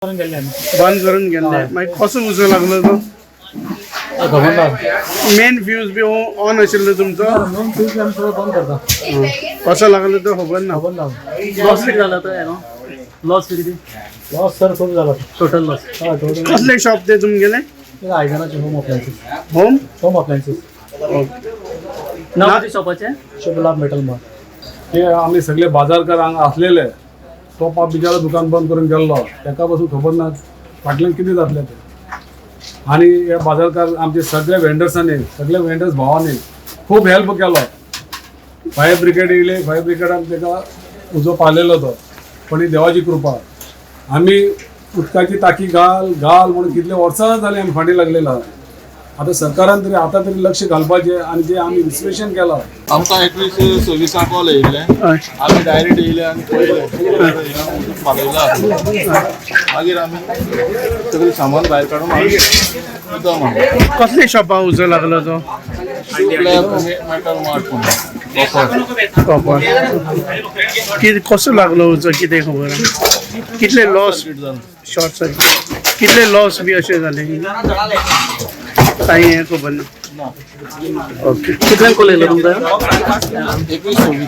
बंद करून गेले मागीर कसो उजो लागलो तो मेन फ्यूज बी ऑन आशिल्लो तुमचो बंद करता कसो लागलो तो खबर ना लॉस किती झाला तो लॉस किती लॉस सर खूप झाला टोटल लॉस कसले शॉप ते तुम गेले आयजनाचे होम अप्लायन्सेस होम अप्लायन्सेस नाव किती शॉपाचे शुभलाभ मेटल मार्ट हे आम्ही सगळे बाजारकार हांगा असलेले तो बिचारा दुकान बंद करून गेल्लो ताका पासून खबर ना फाटल्यान कितें जातलें तें आनी हे बाजारकार आमचे सगळे वेंडर्सांनी सगळे वेंडर्स भावांनी खूब हेल्प केलो फायर ब्रिगेड येयले फायर ब्रिगेडान ताका उजो पावलेलो तो पण ही देवाची कृपा आमी उदकाची टाकी घाल घाल म्हणून कितले वर्सां जालीं आमी फाटी लागलेला आता सरकारान तरी आता तरी लक्ष घालपाचें आनी जे आमी विश्लेशण केलां आमकां 21 कॉल येयले आमी डायरेक्ट येयले आनी पळयले पालयला मागीर आमी सगळें सामान भायर काडून उदक मारलें कसले शॉपा उजो लागलो तो मेटल मार्ट कॉपर कसो लागलो उजो कितें खबर कितले लॉस शॉर्ट सर्किट कितले लॉस बी अशें जाले काही हे खबर ना ओके कितल्यांक कॉल येयलो तुमकां 21-24